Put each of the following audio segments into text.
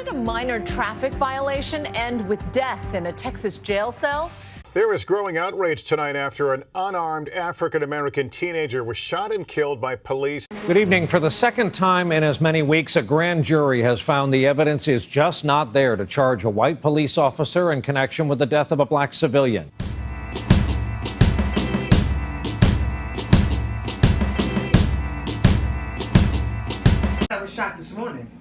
did a minor traffic violation end with death in a Texas jail cell? There is growing outrage tonight after an unarmed African-American teenager was shot and killed by police. Good evening. For the second time in as many weeks, a grand jury has found the evidence is just not there to charge a white police officer in connection with the death of a black civilian. I was shot this morning.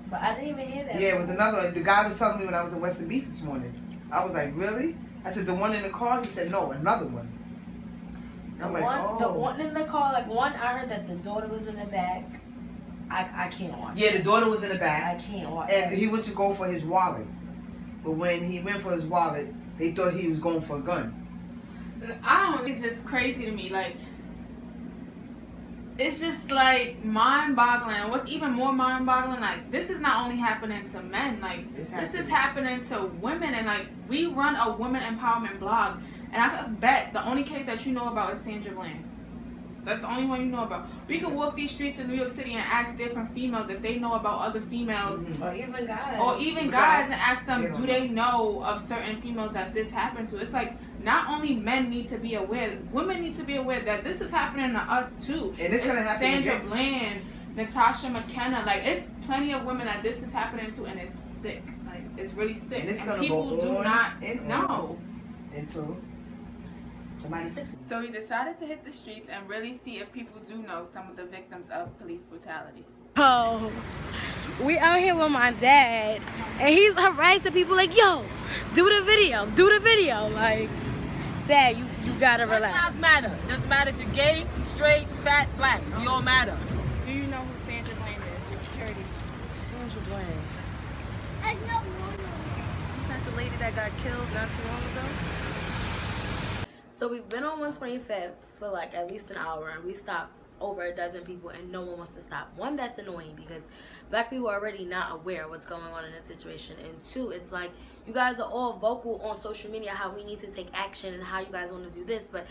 But I didn't even hear that. Yeah, it was another. The guy was telling me when I was in Western Beach this morning. I was like, really? I said, the one in the car? He said, no, another one. The one in the car, like one, I heard that the daughter was in the back. I can't watch Yeah, it. the daughter was in the back. I can't watch And it. he went to go for his wallet. But when he went for his wallet, they thought he was going for a gun. It's just crazy to me. Like, it's just like mind-boggling. What's even more mind-boggling, like, this is not only happening to men, like, this is happening to women. And like, we run a women empowerment blog, and I could bet the only case that you know about is Sandra Bland. That's the only one you know about. We can walk these streets in New York City and ask different females if they know about other females, or even guys, and ask them, do they know of certain females that this happened to? It's like, not only men need to be aware, women need to be aware that this is happening to us too. And it's gonna happen Sandra again. Bland, Natasha McKenna, like, it's plenty of women that this is happening to, and it's sick. Like, it's really sick. And it's And gonna people go do on not and know. on until somebody fixes it. So he decided to hit the streets and really see if people do know some of the victims of police brutality. Oh, we out here with my dad, and he's harassing people like, yo, do the video. Like, Dad, you gotta relax. Black lives matter. Doesn't matter if you're gay, straight, fat, black. You all matter. Do you know who Sandra Bland is? Charity. Sandra Bland. Is that the lady that got killed not too long ago? So we've been on 125th for like at least an hour, and we stopped over a dozen people, and no one wants to stop. One, that's annoying because black people are already not aware of what's going on in this situation. And two, it's like, you guys are all vocal on social media how we need to take action and how you guys want to do this, but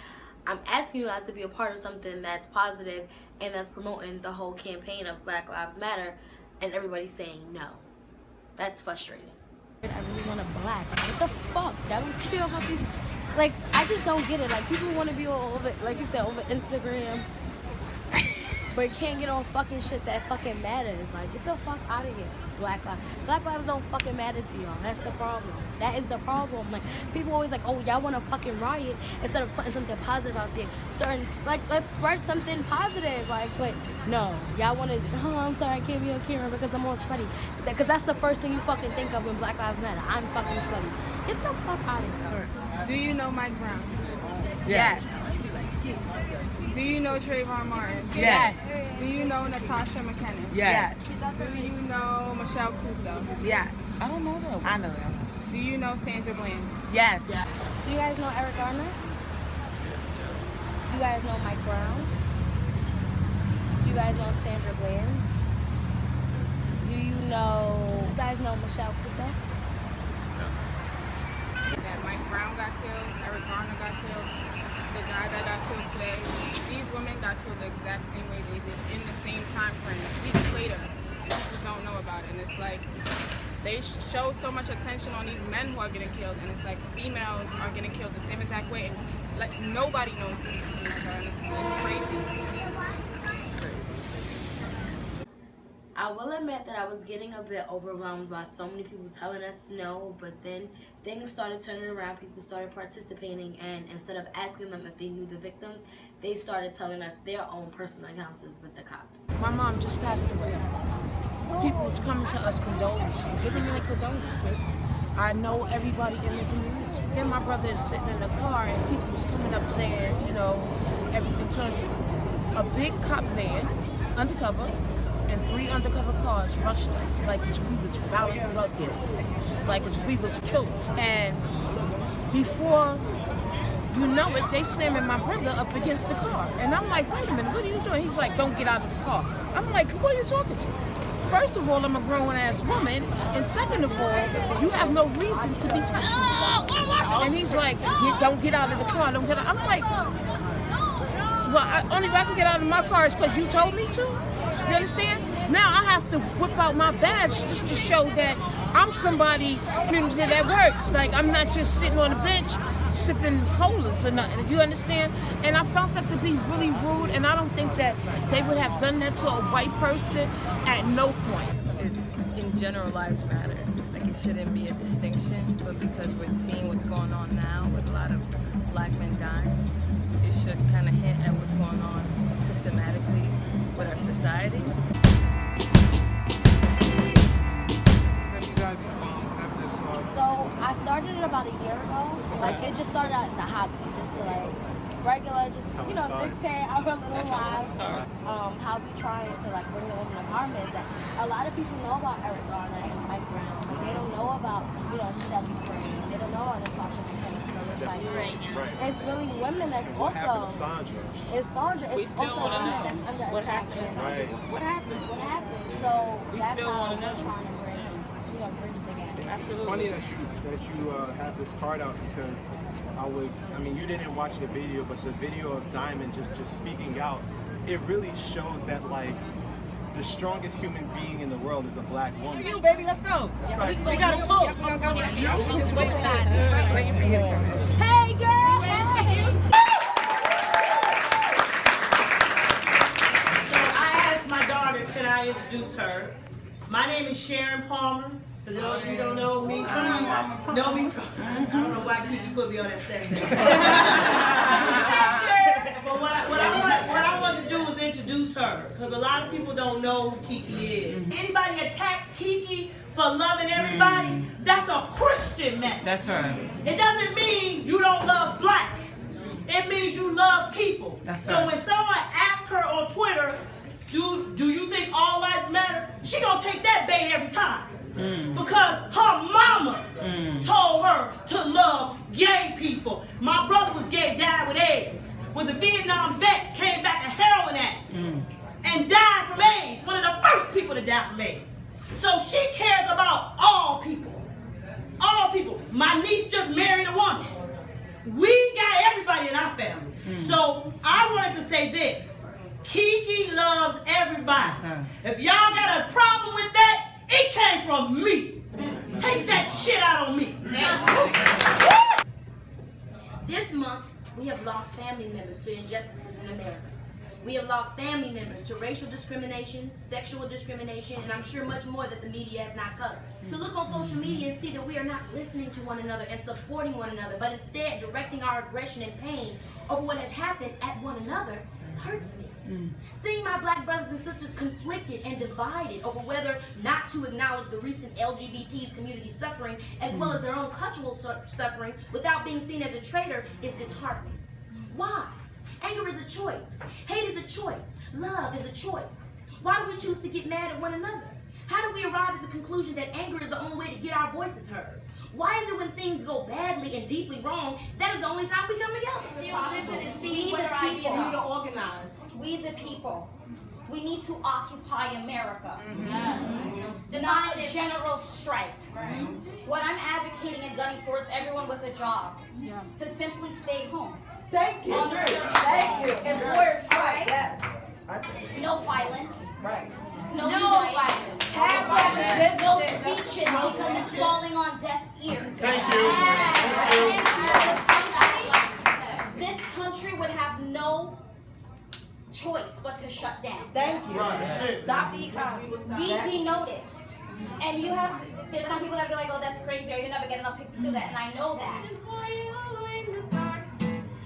I'm asking you guys to be a part of something that's positive and that's promoting the whole campaign of Black Lives Matter, and everybody's saying no. That's frustrating. I really want a black. What the fuck? I don't care about these. Like, I just don't get it. Like, people want to be all over, like you said, over Instagram, but can't get on fucking shit that fucking matters. Like, get the fuck out of here. Black lives don't fucking matter to y'all. That's the problem. That is the problem. Like, people always like, oh, y'all want to fucking riot instead of putting something positive out there. Let's spread something positive. Like, but no, y'all want to. Oh, I'm sorry, I can't be on camera because I'm all sweaty. Because that's the first thing you fucking think of when Black Lives Matter. I'm fucking sweaty. Get the fuck out of here. Do you know Mike Brown? Yes. Do you know Trayvon Martin? Yes. Do you know Natasha McKenna? Yes. Do you know Michelle Crusoe? Yes. I don't know that one. I know that one. Do you know Sandra Bland? Yes. Do you guys know Eric Garner? Do you guys know Mike Brown? Do you guys know Sandra Bland? Do you guys know Michelle Crusoe? That Mike Brown got killed, Eric Garner got killed, the guy that got killed today. These women got killed the exact same way they did in the same time frame, weeks later. People don't know about it, and it's like they show so much attention on these men who are getting killed, and it's like females are getting killed the same exact way, and like nobody knows who these females are, and it's crazy. It's crazy. I will admit that I was getting a bit overwhelmed by so many people telling us no, but then things started turning around. People started participating, and instead of asking them if they knew the victims, they started telling us their own personal encounters with the cops. My mom just passed away. People was coming to us condoling, giving her condolences. I know everybody in the community. And my brother is sitting in the car, and people was coming up saying, you know, everything to us. A big cop van, undercover, and 3 undercover cars rushed us like as we was violent drug dealers, like as we was killers. And before you know it, they slamming my brother up against the car. And I'm like, wait a minute, what are you doing? He's like, don't get out of the car. I'm like, who are you talking to? First of all, I'm a grown-ass woman, and second of all, you have no reason to be touching me. And he's like, don't get out of the car, don't get out. I'm like, well, only way I can get out of my car is because you told me to. You understand? Now I have to whip out my badge just to show that I'm somebody that works. Like, I'm not just sitting on a bench sipping colas or nothing. You understand? And I found that to be really rude, and I don't think that they would have done that to a white person at no point. It's in general, lives matter. Like, it shouldn't be a distinction, but because we're seeing what's going on now with a lot of black men dying, it should kind of hint at what's going on systematically with our society. So I started it about a year ago. Like, it just started out as a hobby, just to like regular, just dictate our little lives. How we trying to like bring the women empowerment is that a lot of people know about Eric Garner and Mike Brown, but they don't know about Shelly Free. They don't know about Natasha McKinney. So it's like it's really women that's also. It's Sandra. It's also women that's under attack. What happened? So that's how we're trying to bridge together. It's funny that you have this card out, because you didn't watch the video, but the video of Diamond just speaking out, it really shows that like the strongest human being in the world is a black woman. You baby, let's go. We gotta talk. Hey, girl. Hey. So I asked my daughter, can I introduce her? My name is Sharon Palmer. For those of you who don't know me, some of you know me from, I don't know why Kiki put me on that stage. But what I want to do is introduce her, because a lot of people don't know who Kiki is. Anybody attacks Kiki for loving everybody, that's a Christian message. That's right. It doesn't mean you don't love black. It means you love people. That's so right. when someone asks her on Twitter, do you think all lives matter? She gonna take that bait every time. Because her mama told her to love gay people. My brother was gay, died with AIDS. Was a Vietnam vet, came back a heroin addict, and died from AIDS. One of the first people to die from AIDS. So she cares about all people. All people. My niece just married a woman. We got everybody in our family. So I wanted to say this. Kiki loves everybody. If y'all got a problem with that, it came from me. Take that shit out on me. This month, we have lost family members to injustices in America. We have lost family members to racial discrimination, sexual discrimination, and I'm sure much more that the media has not covered. To look on social media and see that we are not listening to one another and supporting one another, but instead directing our aggression and pain over what has happened at one another hurts me. Seeing my black brothers and sisters conflicted and divided over whether not to acknowledge the recent LGBT's community suffering, as well as their own cultural suffering, without being seen as a traitor is disheartening. Why? Anger is a choice. Hate is a choice. Love is a choice. Why do we choose to get mad at one another? How do we arrive at the conclusion that anger is the only way to get our voices heard? Why is it when things go badly and deeply wrong, that is the only time we come together? Listen and see what our ideas are. We need to organize. We the people. We need to occupy America. Not general strike. What I'm advocating and gunning for is everyone with a job to simply stay home. Thank you. Thank you. Employers, right? Yes. No violence. Right. No strikes. No speeches because it's falling on deaf ears. Thank you. This country would have no choice but to shut down. Thank you. Right. Stop the economy. We'd be noticed. And there's some people that be like, oh, that's crazy, or you never get enough people to do that, and I know that.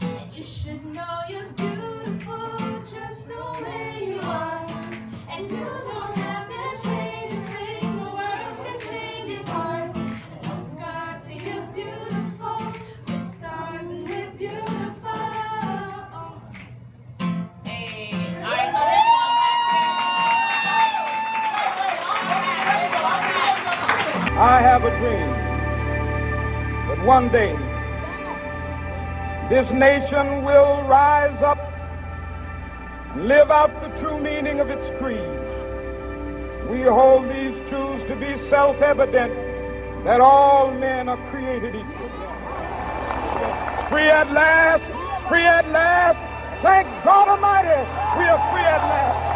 And you should know you're beautiful just the way you are. And you don't have to change a thing, the world can change its heart. No scars, see you're beautiful, with stars and we're beautiful. Alright, so I have a dream that one day this nation will rise up and live out the true meaning of its creed. We hold these truths to be self-evident, that all men are created equal. Free at last, free at last. Thank God Almighty, we are free at last.